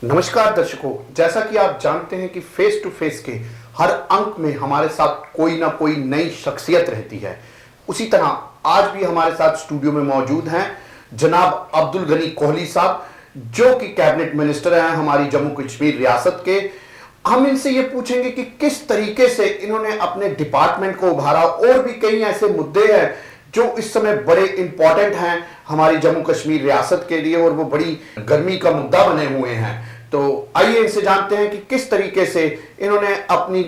नमस्कार दर्शकों, जैसा कि आप जानते हैं कि फेस टू फेस के हर अंक में हमारे साथ कोई ना कोई नई शख्सियत रहती है। उसी तरह आज भी हमारे साथ स्टूडियो में मौजूद हैं जनाब अब्दुल गनी कोहली साहब, जो कि कैबिनेट मिनिस्टर हैं हमारी जम्मू कश्मीर रियासत के। हम इनसे ये पूछेंगे कि किस तरीके से इन्होंने अपने डिपार्टमेंट को उभारा और भी कई ऐसे मुद्दे हैं जो इस समय बड़े इंपॉर्टेंट हैं हमारी जम्मू कश्मीर रियासत के लिए और वो बड़ी गर्मी का मुद्दा बने हुए हैं। तो आइए इनसे जानते हैं कि किस तरीके से इन्होंने अपनी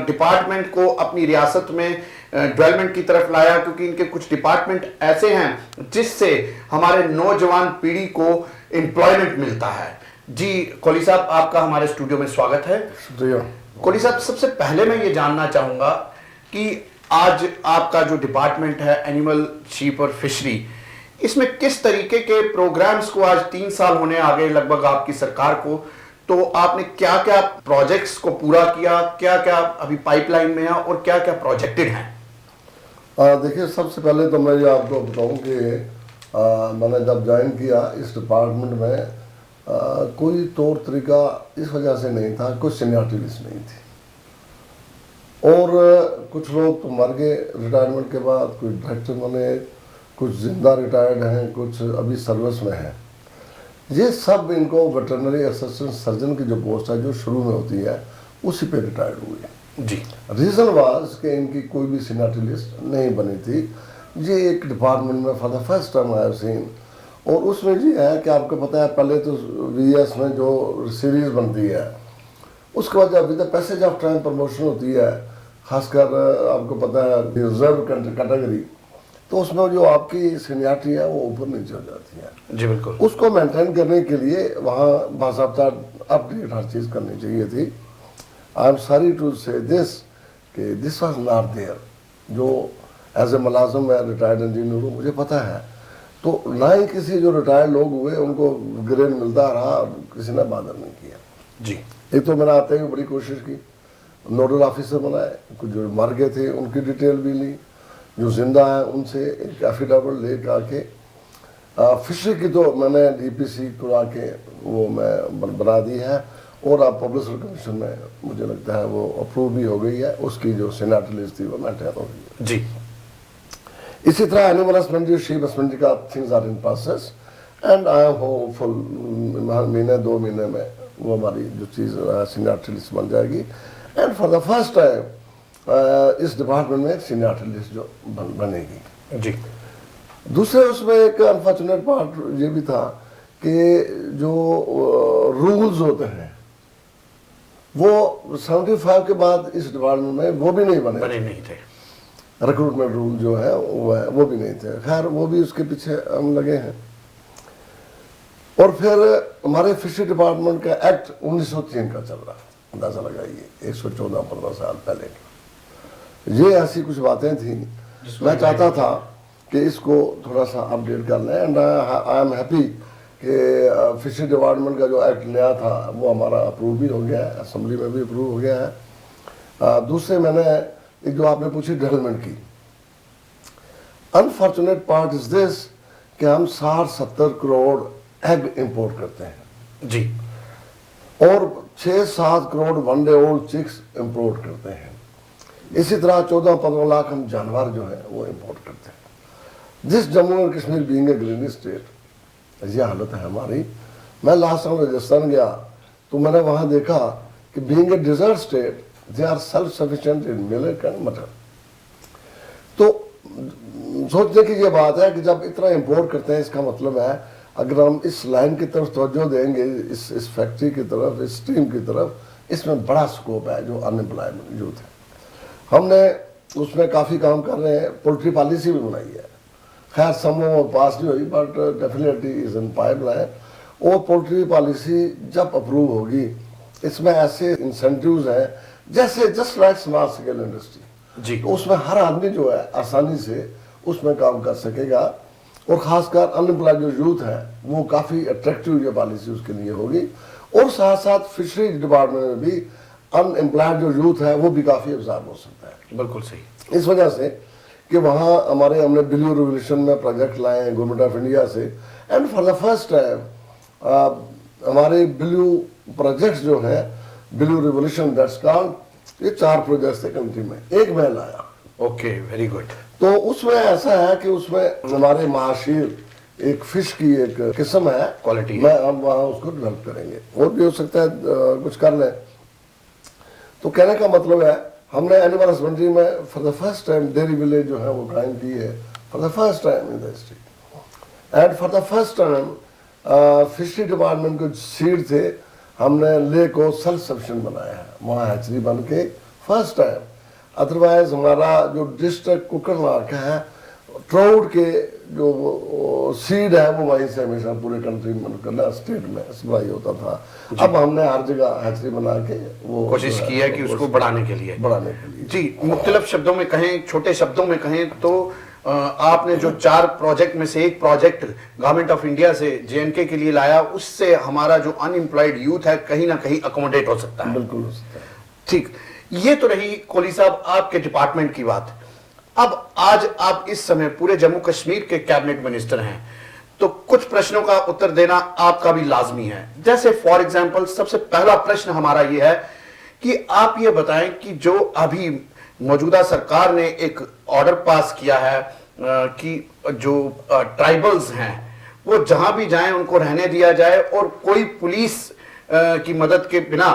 डिपार्टमेंट को अपनी रियासत में डेवलपमेंट की तरफ लाया, क्योंकि इनके कुछ डिपार्टमेंट ऐसे हैं जिससे हमारे नौजवान पीढ़ी को एम्प्लॉयमेंट मिलता है। जी कोहली साहब, आपका हमारे स्टूडियो में स्वागत है। शुक्रिया। कोहली साहब, सबसे पहले मैं ये जानना चाहूंगा कि आज आपका जो डिपार्टमेंट है एनिमल शीप और फिशरी, इसमें किस तरीके के प्रोग्राम्स को, आज 3 साल होने आ गए लगभग आपकी सरकार को, तो आपने क्या क्या प्रोजेक्ट्स को पूरा किया, क्या क्या अभी पाइपलाइन में है और क्या क्या प्रोजेक्टेड हैं? देखिए, सबसे पहले तो मैं ये आपको बताऊं कि मैंने जब ज्वाइन किया इस डिपार्टमेंट में कोई तौर तरीका इस वजह से नहीं था, कुछ सीनियरिटी लिस्ट नहीं थी और कुछ लोग तो मर गए रिटायरमेंट के बाद, कुछ डायरेक्टर बने, कुछ जिंदा रिटायर्ड हैं, कुछ अभी सर्विस में हैं। ये सब इनको वेटरनरी असिस्टेंट सर्जन की जो पोस्ट है जो शुरू में होती है उसी पे रिटायर्ड हुए जी। रीज़न वाज कि इनकी कोई भी सीनियरिटी लिस्ट नहीं बनी थी। ये एक डिपार्टमेंट में for the first time I have seen, और उसमें ये है कि आपको पता है पहले तो VS में जो सीरीज़ बनती है उसके बाद जब with passage of time promotion होती है, खासकर आपको पता है रिजर्व कैटेगरी, तो उसमें जो आपकी सीनियरिटी है वो ऊपर नीचे हो जाती है जी। बिल्कुल, उसको मेंटेन करने के लिए वहाँ बाकायदा अपडेट हर चीज़ करनी चाहिए थी। आई एम सॉरी टू से दिस कि दिस वाज नॉट देयर। जो एज ए मुलाजिम है, रिटायर्ड इंजीनियर हूँ, मुझे पता है, तो ना ही किसी जो रिटायर्ड लोग हुए उनको ग्रेड मिलता रहा, किसी ने बादर नहीं किया जी। एक तो मैंने आते हुए बड़ी कोशिश की, नोडल ऑफिसर बनाए, कुछ जो मर गए थे उनकी डिटेल भी ली, जो जिंदा है उनसे एक एफिडेविट ले आके फिशरी की तो मैंने DPC को आके वो मैं बना दी है और अब पब्लिसिटी कमीशन में मुझे लगता है वो अप्रूव भी हो गई है, उसकी जो सीनियरिटी लिस्ट थी वो मेंटेन हो गई है जी। इसी तरह एनिमल हस्बेंड्री, शीप हस्बेंड्री का things are in process and I am hopeful महीने 2 महीने में वो हमारी जो चीज़ सीनियरिटी लिस्ट बन जाएगी। And for the first time इस डिपार्टमेंट में एक सीनियरिटी लिस्ट जो बनेगी जी। दूसरे उसमें एक अनफॉर्चुनेट पार्ट ये भी था कि जो रूल्स होते हैं वो 75 के बाद इस डिपार्टमेंट में वो भी नहीं बने नहीं थे। रिक्रूटमेंट रूल जो है वो भी नहीं थे। खैर वो भी उसके पीछे हम लगे हैं। और फिर हमारे फिशरी डिपार्टमेंट का एक्ट 1903 का चल रहा है, अंदाजा लगाइए 114-15 साल पहले। ये ऐसी कुछ बातें थी, मैं चाहता था कि इसको थोड़ा सा अपडेट कर लें एंड आई एम हैप्पी कि फिशरी डिपार्टमेंट का जो एक्ट नया था वो हमारा अप्रूव भी हो गया है, असेंबली में भी अप्रूव हो गया है। दूसरे मैंने एक जो आपने पूछी डेवलपमेंट की, अनफॉर्चुनेट पार्ट इज दिस कि हम 60-70 करोड़ एग इंपोर्ट करते हैं जी और 6-7 crore one day old chicks import करते हैं। इसी तरह 14-15 लाख हम जानवर जो है वो इंपोर्ट करते हैं। जिस Jammu and Kashmir being a green state, ये हालत है हमारी। मैं लास्ट टाइम राजस्थान गया तो मैंने वहाँ देखा कि being a desert state they are self sufficient in millet and matar. तो सोचने की ये बात है कि जब इतना इंपोर्ट करते हैं, इसका मतलब है अगर हम इस लाइन की तरफ तवज्जो देंगे, इस फैक्ट्री की तरफ, इस स्ट्रीम की तरफ, इसमें बड़ा स्कोप है जो अनएम्प्लॉयमेंट यूथ है। हमने उसमें काफ़ी काम कर रहे हैं, पोल्ट्री पॉलिसी भी बनाई है। खैर सम पास नहीं हुई but definitely is in pipeline. और पोल्ट्री पॉलिसी जब अप्रूव होगी इसमें ऐसे इंसेंटिव्स हैं जैसे just like small scale industry जी। तो उसमें हर आदमी जो है आसानी से उसमें काम कर सकेगा और ख़ासकर अनएम्प्लॉयड जो यूथ है वो काफ़ी अट्रैक्टिव ये पॉलिसी उसके लिए होगी। और साथ साथ फिशरी डिपार्टमेंट में भी अनएम्प्लॉयड जो यूथ है वो भी काफ़ी अब्जॉर्ब हो सकता है। बिल्कुल सही। इस वजह से कि वहाँ हमने ब्लू रेवोल्यूशन में प्रोजेक्ट लाए हैं गवर्नमेंट ऑफ इंडिया से and for the first time हमारे ब्लू प्रोजेक्ट्स जो है, ब्लू रिवोल्यूशन दैट्स कॉल्ड, ये 4 प्रोजेक्ट्स थे कंट्री में, एक मैं लाया। Okay, very good. तो उसमें ऐसा है कि उसमें हमारे महाशीर एक फिश की एक किस्म है, क्वालिटी मैं हम वहाँ उसको डेवलप करेंगे, और भी हो सकता है कुछ कर लें। तो कहने का मतलब है हमने एनिमल हस्बेंड्री में for the first time dairy village जो है वो कायम की है, for the first time in the history. And for the first time fishery department के सीड थे, हमने ले को सेल्फ सफिशिएंट बनाया है, वहाँ हैचरी बन के फर्स्ट टाइम। अदरवाइज हमारा जो डिस्ट्रिक्ट कुकर मार्क है, ट्राउट के जो सीड है वो वहीं से हमेशा पूरे कंट्री में स्टेट में सप्लाई होता था। अब हमने हर जगह हैचरी बना के वो कोशिश की है कि उसको बढ़ाने के लिए जी। मुख्तलिफ शब्दों में कहें, छोटे शब्दों में कहें तो आपने जो 4 प्रोजेक्ट में से एक प्रोजेक्ट गवर्नमेंट ऑफ इंडिया से जेएनके के लिए लाया, उससे हमारा जो अनएम्प्लॉयड यूथ है कहीं ना कहीं अकोमोडेट हो सकता है। बिल्कुल हो सकता है। ठीक, ये तो रही कोहली साहब आपके डिपार्टमेंट की बात। अब आज आप इस समय पूरे जम्मू कश्मीर के कैबिनेट मिनिस्टर हैं, तो कुछ प्रश्नों का उत्तर देना आपका भी लाजमी है। जैसे फॉर एग्जांपल सबसे पहला प्रश्न हमारा यह है कि आप ये बताएं कि जो अभी मौजूदा सरकार ने एक ऑर्डर पास किया है कि जो ट्राइबल्स हैं वो जहां भी जाएं उनको रहने दिया जाए, और कोई पुलिस की मदद के बिना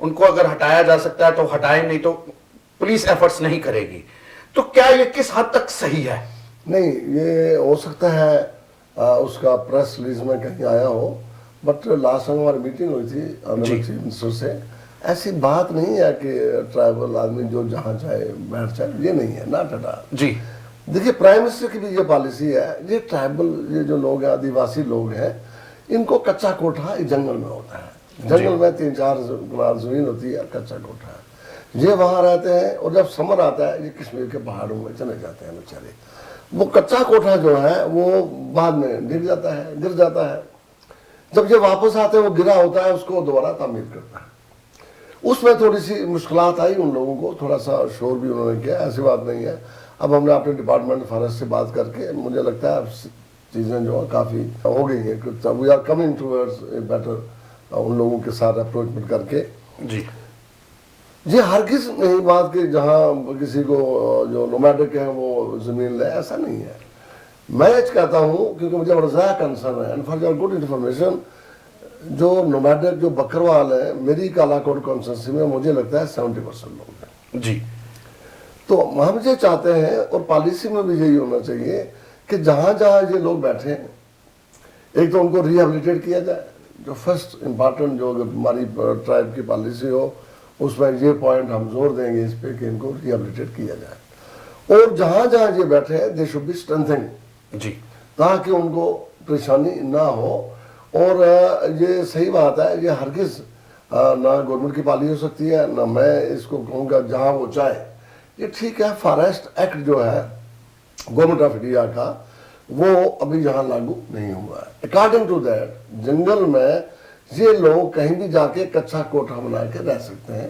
उनको अगर हटाया जा सकता है तो हटाए, नहीं तो पुलिस एफर्ट्स नहीं करेगी। तो क्या ये किस हद तक सही है? नहीं, ये हो सकता है उसका प्रेस रिलीज में कहीं आया हो, बट लास्ट टाइम हमारी मीटिंग हुई थी चीफ मिनिस्टर से, ऐसी बात नहीं है कि ट्राइबल आदमी जो जहाँ चाहे बैठ जाए, ये नहीं है, नॉट एट ऑल जी। देखिए प्राइम मिनिस्टर की भी ये पॉलिसी है, ये ट्राइबल ये जो लोग हैं, आदिवासी लोग हैं, इनको कच्चा कोठा जंगल में होता है, जंगल में 3-4 कनाल जमीन होती है, कच्चा कोठा है, ये वहाँ रहते हैं। और जब समर आता है ये कश्मीर के पहाड़ों में चले जाते हैं बेचारे। वो कच्चा कोठा जो है वो बाद में गिर जाता है, गिर जाता है। जब ये वापस आते हैं वो गिरा होता है, उसको दोबारा तामीर करता है। उसमें थोड़ी सी मुश्किलात आई उन लोगों को, थोड़ा सा शोर भी उन्होंने किया, ऐसी बात नहीं है। अब हमने अपने डिपार्टमेंट फॉरेस्ट से बात करके मुझे लगता है चीज़ें जो काफ़ी हो गई हैं, we are coming towards a better, उन लोगों के साथ अप्रोचमेंट करके जी। ये हरगिज़ नहीं बात कि जहाँ किसी को जो नोमैडिक है वो ज़मीन ले, ऐसा नहीं है। मैं ये कहता हूँ क्योंकि मुझे बड़ा ज़्यादा कंसर्न है, and for your good information, जो नोमैडिक जो बकरवाल है मेरी कालाकोट कॉन्स्टिट्यूंसी में मुझे लगता है 70% लोग हैं जी। तो हम ये चाहते हैं, और पॉलिसी में भी यही होना चाहिए कि जहाँ जहाँ ये लोग बैठे हैं, एक तो उनको रिहेबिलिटेट किया जाए। जो फर्स्ट इम्पॉर्टेंट जो हमारी ट्राइब की पॉलिसी हो उसमें ये पॉइंट हम जोर देंगे इस पे कि इनको रिहेबिलिटेट किया जाए। और जहाँ जहाँ ये बैठे हैं दे शुड बी स्ट्रेंथेंड जी, ताकि उनको परेशानी ना हो। और ये सही बात है, ये हरगिज़ ना गवर्नमेंट की पॉलिसी हो सकती है, ना मैं इसको कहूँगा जहाँ वो चाहे। ये ठीक है, फॉरेस्ट एक्ट जो है गवर्नमेंट ऑफ इंडिया का वो अभी यहाँ लागू नहीं हुआ है। अकॉर्डिंग टू दैट जंगल में ये लोग कहीं भी जाके कच्चा कोठा बना के रह सकते हैं।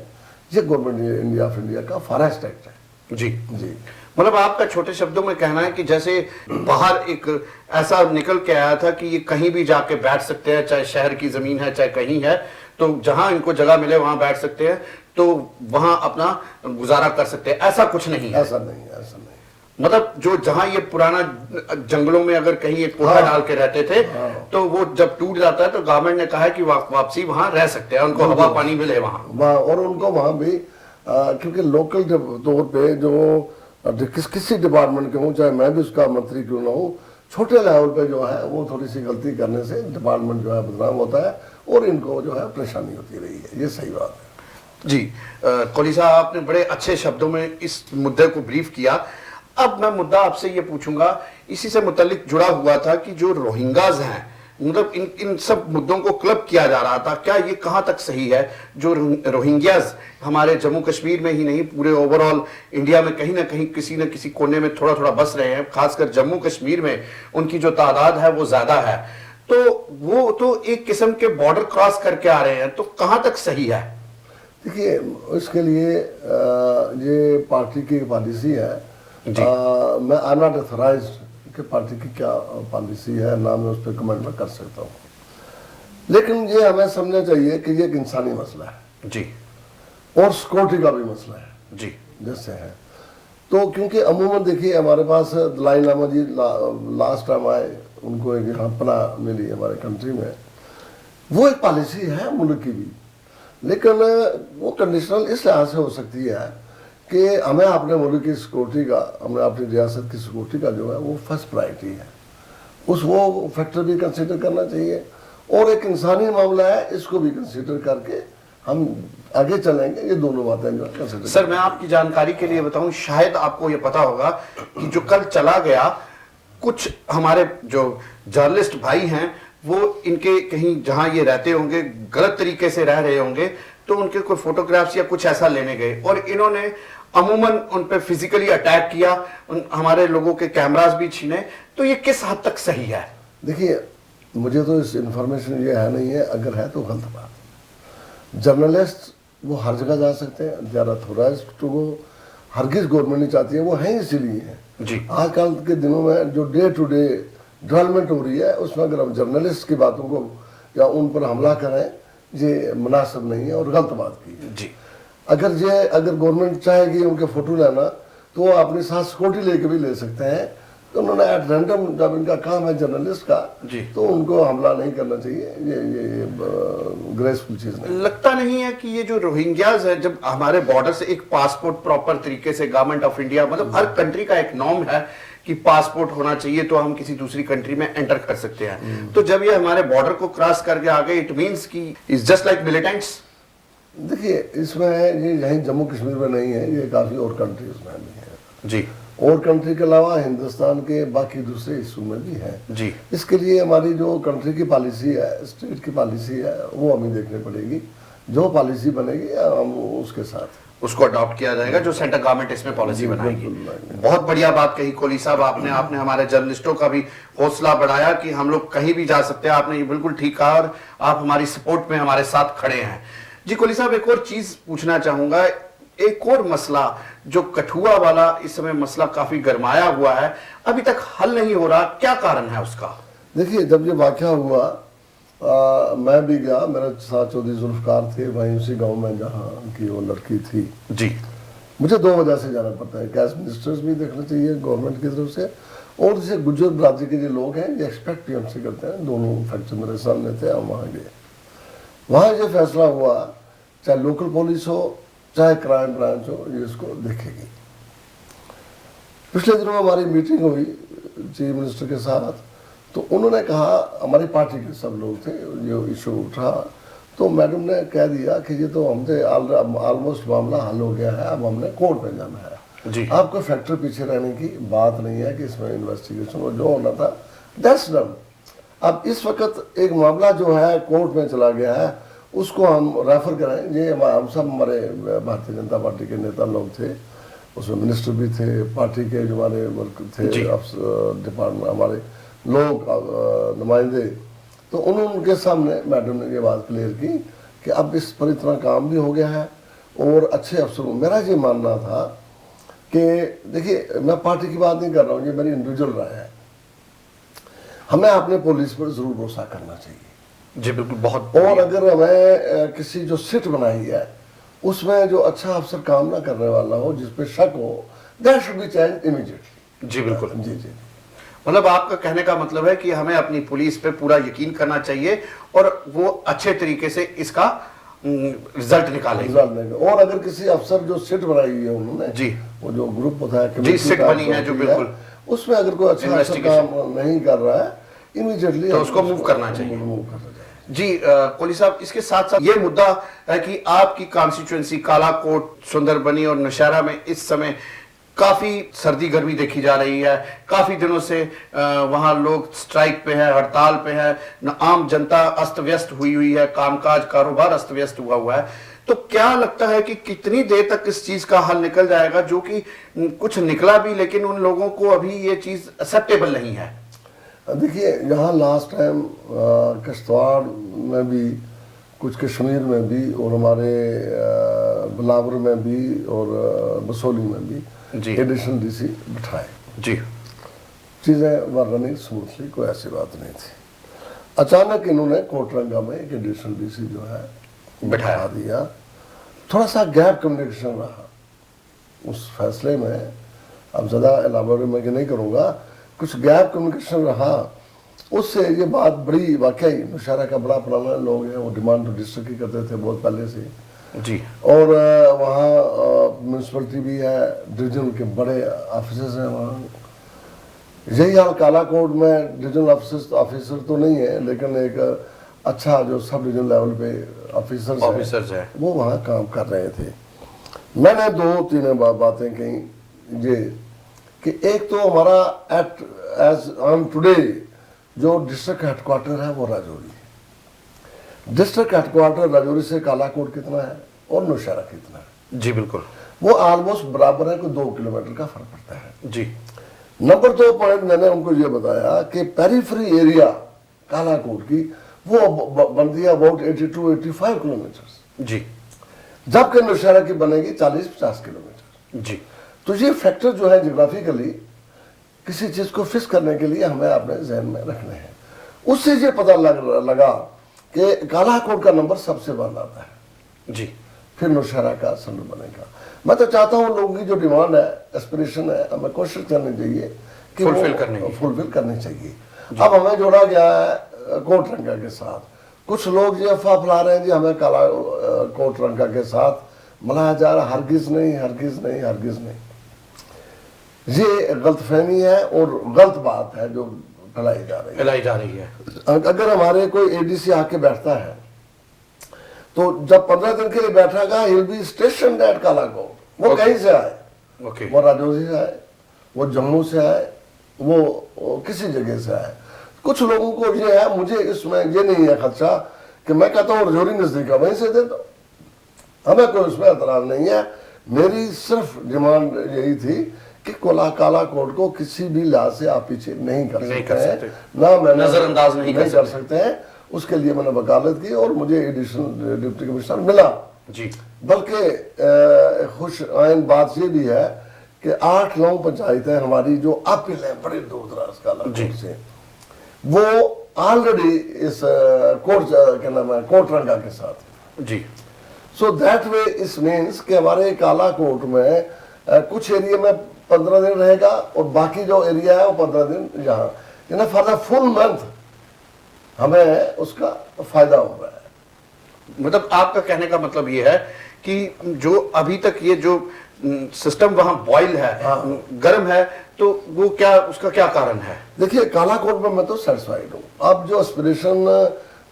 ये गवर्नमेंट इंडिया ऑफ इंडिया का फॉरेस्ट एक्ट है। जी जी, मतलब आपका छोटे शब्दों में कहना है कि जैसे बाहर एक ऐसा निकल के आया था कि ये कहीं भी जाके बैठ सकते हैं, चाहे शहर की जमीन है चाहे कहीं है, तो जहां इनको जगह मिले वहां बैठ सकते हैं, तो वहां अपना गुजारा कर सकते हैं। ऐसा कुछ नहीं है, ऐसा नहीं है, ऐसा नहीं। मतलब जो जहां ये पुराना जंगलों में अगर कहीं एक कोठा डाल के रहते थे, तो वो जब टूट जाता है तो गवर्नमेंट ने कहा है कि वापसी वहां रह सकते हैं, उनको हवा पानी मिले वहां। और उनको वहां भी क्योंकि लोकल तौर पे जो किसी डिपार्टमेंट के हूँ, चाहे मैं भी उसका मंत्री क्यों ना हूँ, छोटे लेवल पे जो है वो थोड़ी सी गलती करने से डिपार्टमेंट जो है बदनाम होता है और इनको जो है परेशानी होती रही है। ये सही बात है। जी, कोहली साहब आपने बड़े अच्छे शब्दों में इस मुद्दे को ब्रीफ किया। अब मैं मुद्दा आपसे ये पूछूंगा, इसी से मुतालिक जुड़ा हुआ था कि जो रोहिंग्याज हैं, मतलब इन सब मुद्दों को क्लब किया जा रहा था, क्या ये कहां तक सही है? जो रोहिंग्याज हमारे जम्मू कश्मीर में ही नहीं पूरे ओवरऑल इंडिया में कहीं ना कहीं किसी न किसी कोने में थोड़ा थोड़ा बस रहे हैं, खासकर जम्मू कश्मीर में उनकी जो तादाद है वो ज्यादा है, तो वो तो एक किस्म के बॉर्डर क्रॉस करके आ रहे हैं, तो कहां तक सही है? देखिए, इसके लिए ये पार्टी की पॉलिसी है। मैं आई नॉट अथोराइज्ड कि पार्टी की क्या पॉलिसी है, ना मैं उस पर कमेंट में कर सकता हूँ। लेकिन ये हमें समझना चाहिए कि ये एक इंसानी मसला है जी और सिक्योरिटी का भी मसला है जी जैसे है। तो क्योंकि अमूमन देखिए हमारे पास दलाई लामा जी लास्ट टाइम आए, उनको एक यहाँ पनाह मिली हमारे कंट्री में, वो एक पॉलिसी है मुल्क की भी, लेकिन वो कंडीशनल इस लिहाज से हो सकती है कि हमें अपने मुल्क की सिक्योरिटी का, हमें अपनी रियासत की सिक्योरिटी का जो है वो फर्स्ट प्रायोरिटी है, उस वो फैक्टर भी कंसिडर करना चाहिए। और एक इंसानी मामला है, इसको भी कंसिडर करके हम आगे चलेंगे। ये दोनों बातें जो है कंसिडर। सर मैं आपकी जानकारी के लिए बताऊं, शायद आपको ये पता होगा कि जो कल चला गया, कुछ हमारे जो जर्नलिस्ट भाई हैं वो इनके कहीं जहां ये रहते होंगे गलत तरीके से रह रहे होंगे, तो उनके कोई फोटोग्राफ्स या कुछ ऐसा लेने गए और इन्होंने अमूमन उन पे फिजिकली अटैक किया, हमारे लोगों के कैमरास भी छीने। तो ये किस हद तक सही है? देखिए मुझे तो इस इंफॉर्मेशन ये है नहीं है, अगर है तो गलत बात। जर्नलिस्ट वो हर जगह जा सकते हैं, ज़्यादा थोराइज्ड टू गो, हरगिज गवर्नमेंट नहीं चाहती है, वो हैं इसीलिए है जी। आजकल के दिनों में जो डे टू डे डेवलपमेंट हो रही है, उसमें अगर हम जर्नलिस्ट की बातों को या उन पर हमला करें, ये मुनासिब नहीं है और गलत बात की है जी। अगर गवर्नमेंट चाहेगी उनके फोटो लेना तो वो अपने साथ सिक्योरिटी लेके भी ले सकते हैं। तो उन्होंने एट रैंडम, जब इनका काम है जर्नलिस्ट का, तो उनको हमला नहीं करना चाहिए। ये ग्रेसफुल चीज नहीं लगता नहीं है कि ये जो रोहिंग्याज है, जब हमारे बॉर्डर से एक पासपोर्ट प्रॉपर तरीके से गवर्नमेंट ऑफ इंडिया, मतलब हर कंट्री का एक नॉर्म है कि पासपोर्ट होना चाहिए तो हम किसी दूसरी कंट्री में एंटर कर सकते हैं। तो जब ये हमारे बॉर्डर को क्रॉस करके आ गए, इट मींस कि इज जस्ट लाइक मिलिटेंट्स। देखिए इसमें ये यहीं जम्मू कश्मीर में नहीं है, ये काफी और कंट्रीज में भी है जी। और कंट्री के अलावा हिंदुस्तान के बाकी दूसरे हिस्सों में भी है जी। इसके लिए हमारी जो कंट्री की पॉलिसी है, स्टेट की पॉलिसी है, वो हमें देखनी पड़ेगी। जो पॉलिसी बनेगी हम उसके साथ उसको अडॉप्ट किया जाएगा, जो सेंट्रल गवर्नमेंट इसमें पॉलिसी बनाएगी। बहुत बढ़िया बात कही कोहली साहब आपने हमारे जर्नलिस्टों का भी हौसला बढ़ाया कि हम लोग कहीं भी जा सकते हैं। आपने ये बिल्कुल ठीक कहा और आप हमारी सपोर्ट में हमारे साथ खड़े हैं। जी कोहली साहब, एक और चीज पूछना चाहूंगा, एक और मसला जो कठुआ वाला इस समय मसला काफी गरमाया हुआ है, अभी तक हल नहीं हो रहा, क्या कारण है उसका? देखिए जब ये वाकया हुआ मैं भी गया, मेरे साथ चौधरी जुल्फकार थे वहीं उसी गांव में जहाँ की वो लड़की थी जी। मुझे 2 वजह से जाना पड़ता है। कैश मिनिस्टर्स भी देखना चाहिए गवर्नमेंट की तरफ से, और जैसे गुज्जर बरादरी के जो लोग हैं ये एक्सपेक्ट भी हमसे करते हैं। दोनों फैक्टर मेरे सामने थे, हम वहाँ गए। वहाँ ये फैसला हुआ, चाहे लोकल पुलिस हो चाहे क्राइम ब्रांच हो, ये इसको देखेगी। पिछले दिनों हमारी मीटिंग हुई चीफ मिनिस्टर के साथ, तो उन्होंने कहा, हमारी पार्टी के सब लोग थे, जो इशू उठा, तो मैडम ने कह दिया कि ये तो हमसे ऑलमोस्ट मामला हल हो गया है, अब हमने कोर्ट में जाना है जी। आपको फैक्टर पीछे रहने की बात नहीं है कि इसमें इन्वेस्टिगेशन जो होना था दैट्स डन। अब इस वक्त एक मामला जो है कोर्ट में चला गया है, उसको हम रेफर करें। ये हम सब हमारे भारतीय जनता पार्टी के नेता लोग थे, उसमें मिनिस्टर भी थे, पार्टी के जो हमारे वर्क थे, डिपार्टमेंट हमारे लोग नुमाइंदे, तो उनके सामने मैडम ने ये बात क्लियर की कि अब इस पर इतना काम भी हो गया है और अच्छे अफसरों। मेरा ये मानना था कि देखिए मैं पार्टी की बात नहीं कर रहा हूँ, ये मेरी इंडिविजुअल राय है, हमें अपने पुलिस पर जरूर भरोसा करना चाहिए जी बिल्कुल। बहुत और अगर हमें किसी जो सिट बनाई है उसमें जो अच्छा अफसर काम ना करने वाला हो, जिस पे शक हो, that should be change immediately. जी बिल्कुल। जी जी। मतलब आपका कहने का मतलब है कि हमें अपनी पुलिस पे पूरा यकीन करना चाहिए और वो अच्छे तरीके से इसका रिजल्ट निकालेंगे। और अगर किसी अफसर जो सिट बनाई हुई है उन्होंने जी, वो जो ग्रुप होता है जी सिट बनी है जो बिल्कुल, उसमें अगर कोई अच्छा अफसर काम नहीं कर रहा है इमीडिएटली तो उसको मूव करना चाहिए। जी कोहली साहब, इसके साथ साथ ये मुद्दा है कि आपकी कॉन्स्टिट्यूएंसी कालाकोट, सुंदरबनी और नौशहरा में इस समय काफी सर्दी गर्मी देखी जा रही है। काफी दिनों से वहां लोग स्ट्राइक पे है, हड़ताल पे है, आम जनता अस्त व्यस्त हुई है, कामकाज कारोबार अस्त व्यस्त हुआ है। तो क्या लगता है कि कितनी देर तक इस चीज का हल निकल जाएगा, जो कि कुछ निकला भी लेकिन उन लोगों को अभी ये चीज एक्सेप्टेबल नहीं है? देखिए यहाँ लास्ट टाइम किश्तवाड़ में भी, कुछ कश्मीर में भी और हमारे बिलावर में भी और बसोली में भी एडिशनल डीसी बिठाए जी। चीज़ें वर रनिंग स्मूथली, कोई ऐसी बात नहीं थी। अचानक इन्होंने कोटरंगा में एक एडिशनल डीसी जो है बैठा दिया। थोड़ा सा गैप कम्युनिकेशन रहा उस फैसले में, अब ज़्यादा एलाबोरेट मैं नहीं करूँगा, कुछ गैप कम्युनिकेशन रहा, उससे ये बात बड़ी वाकई नौशहरा का बड़ा पुराना लोग हैं, वो डिमांड तो डिस्ट्रिक्ट की करते थे बहुत पहले से जी। और वहाँ म्यूनसिपलिटी भी है, डिवीजन के बड़े ऑफिसर्स हैं वहाँ। यही हाल कालाकोट में डिवीजनल ऑफिसर तो नहीं है, लेकिन एक अच्छा जो सब डिवीजन लेवल पे ऑफिसर्स हैं वो वहाँ काम कर रहे थे। मैंने 2-3 बातें कही ये कि एक तो हमारा एट एज ऑन टुडे जो डिस्ट्रिक्ट हेडक्वार्टर है वो राजौरी है। डिस्ट्रिक्ट हेडक्वार्टर राजौरी से कालाकोट कितना है और नौशहरा कितना है? जी बिल्कुल, वो ऑलमोस्ट बराबर है, कोई 2 किलोमीटर का फर्क पड़ता है जी। नंबर 2 पॉइंट मैंने उनको ये बताया कि पेरीफ्री एरिया कालाकोट की वो बनती है अबाउट 82-85 किलोमीटर जी, जबकि नौशहरा की बनेगी 40-50 किलोमीटर जी। तो ये फैक्टर जो है जियोग्राफिकली किसी चीज को फिक्स करने के लिए हमें अपने जहन में रखने हैं। उससे ये पता लगा कि कालाकोट का नंबर सबसे ज्यादा आता है जी, फिर नौशहरा का नंबर बनेगा। मैं तो चाहता हूँ लोगों की जो डिमांड है, एस्पिरेशन है, हमें कोशिश करनी चाहिए कि फुलफिल करनी चाहिए। अब हमें जोड़ा गया है कोटरंगा के साथ। कुछ लोग ये अफवाह फैला रहे हैं जी हमें काला कोटरंगा के साथ मिलाया जा रहा, हरगिज नहीं, हरगिज नहीं, हरगिज नहीं। ये गलतफहमी है और गलत बात है जो फैलाई जा रही है। अगर हमारे कोई एडीसी आके बैठता है तो जब 15 दिन के लिए बैठेगा, he will be stationed at Kalakot. वो कहीं से आए, वो राजौरी से आए, वो जम्मू से आए, वो किसी जगह से आए। कुछ लोगों को ये है, मुझे इसमें ये नहीं है खदशा कि मैं कहता हूँ राजौरी नजदीक है वहीं से दे दो, हमें कोई उसमें एतराज नहीं है। मेरी सिर्फ डिमांड यही थी कि कालाकोट को किसी भी लिहाज से आप पीछे नहीं कर सकते, ना मैंने नजरअंदाज नहीं कर सकते हैं। उसके लिए मैंने वकालत की और मुझे एडिशनल डिप्टी कमिश्नर मिला जी। बल्कि खुश आइन बात ये भी है कि 8-9 पंचायतें हमारी जो अपील है बड़े दूर दराज कालाकोट से, वो ऑलरेडी इस कोटरंगा के साथ जी। सो दैट वे इस मीन्स कि हमारे कालाकोट में कुछ एरिया में 15 दिन रहेगा और बाकी जो एरिया है वो 15 दिन यहाँ, फॉर द फुल मंथ हमें उसका फायदा हो रहा है। मतलब आपका कहने का मतलब ये है कि जो अभी तक ये जो सिस्टम वहां बॉयल है, गर्म है, तो वो क्या, उसका क्या कारण है? देखिए कालाकोट में मैं तो सेटिस्फाइड हूँ। अब जो एस्पिरेशन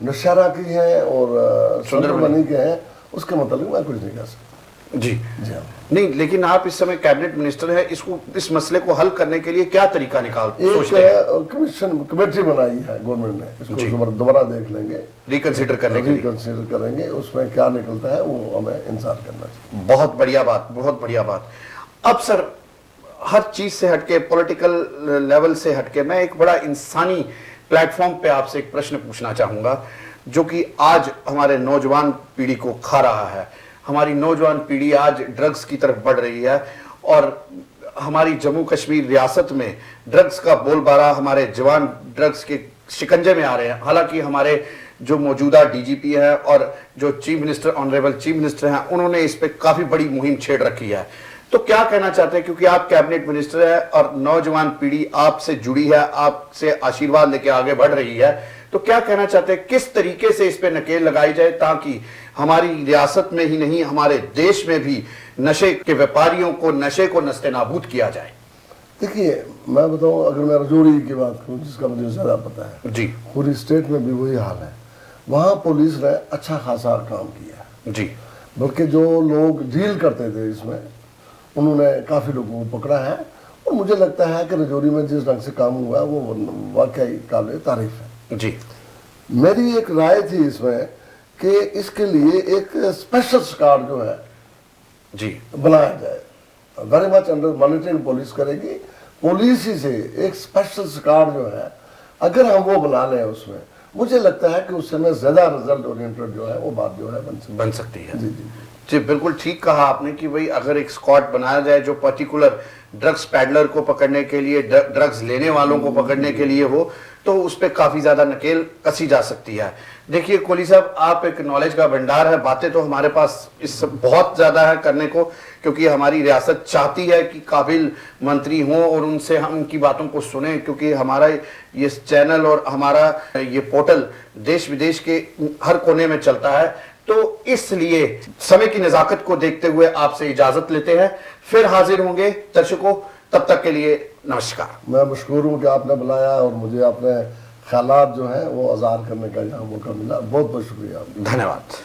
नौशहरा की है और सुंदरबनी के हैं उसके मतलब मैं कुछ नहीं कर सकता जी। नहीं, लेकिन आप इस समय कैबिनेट मिनिस्टर है, इसको, इस मसले को हल करने के लिए क्या तरीका सोचते हैं? कमेटी बनाई है गवर्नमेंट ने, इसको दोबारा देख लेंगे, रिकंसिडर करेंगे, उसमें क्या निकलता है वो हमें इंतजार करना चाहिए। बहुत बढ़िया बात, बहुत बढ़िया बात। अब सर, हर चीज से हटके, पॉलिटिकल लेवल से हटके, मैं एक बड़ा इंसानी प्लेटफॉर्म पे आपसे एक प्रश्न पूछना चाहूंगा जो कि आज हमारे नौजवान पीढ़ी को खा रहा है। हमारी नौजवान पीढ़ी आज ड्रग्स की तरफ बढ़ रही है और हमारी जम्मू कश्मीर रियासत में ड्रग्स का बोलबाला, हमारे जवान ड्रग्स के शिकंजे में आ रहे हैं। हालांकि हमारे जो मौजूदा डीजीपी है और जो chief minister, honourable chief minister हैं, उन्होंने इस पे काफी बड़ी मुहिम छेड़ रखी है। तो क्या कहना चाहते हैं, क्योंकि आप कैबिनेट मिनिस्टर है और नौजवान पीढ़ी आपसे जुड़ी है, आपसे आशीर्वाद लेके आगे बढ़ रही है, तो क्या कहना चाहते हैं, किस तरीके से इस पे नकेल लगाई जाए ताकि हमारी रियासत में ही नहीं, हमारे देश में भी नशे के व्यापारियों को, नशे को नस्ते-नाबूद किया जाए? देखिए मैं बताऊं, अगर मैं राजौरी की बात करूं जिसका मुझे ज्यादा पता है जी, पूरी स्टेट में भी वही हाल है। वहां पुलिस ने अच्छा खासा काम किया जी, बल्कि जो लोग डील करते थे इसमें उन्होंने काफी लोगों को पकड़ा है और मुझे लगता है कि राजौरी में जिस ढंग से काम हुआ वो वाकई काबिल तारीफ है जी। मेरी एक राय थी इसमें कि इसके लिए एक स्पेशल स्क्वाड जो है जी बनाया जाए, very much under monitoring police करेगी, पुलिस ही से एक स्पेशल स्क्वाड जो है अगर हम वो बना लें उसमें, मुझे लगता है कि उससे में ज्यादा रिजल्ट ओरिएंटेड जो है वो बात जो है बन सकती है। जी जी। जी बिल्कुल ठीक कहा आपने कि भाई अगर एक स्क्वाड बनाया जाए जो पर्टिकुलर ड्रग्स पैडलर को पकड़ने के लिए, ड्रग्स लेने वालों को पकड़ने के लिए हो, तो उस पर काफी ज्यादा नकेल कसी जा सकती है। देखिए कोहली साहब, आप एक नॉलेज का भंडार है, बातें तो हमारे पास इस बहुत ज्यादा है करने को, क्योंकि हमारी रियासत चाहती है कि काबिल मंत्री हों और उनसे हम उनकी बातों को सुने, क्योंकि हमारा ये चैनल और हमारा ये पोर्टल देश विदेश के हर कोने में चलता है। तो इसलिए समय की नजाकत को देखते हुए आपसे इजाजत लेते हैं, फिर हाजिर होंगे दर्शकों, तब तक के लिए नमस्कार। मैं मशकूर हूँ कि आपने बुलाया और मुझे अपने ख्यालात जो है वो अज़हार करने का यहाँ मौका मिला। बहुत बहुत शुक्रिया। धन्यवाद।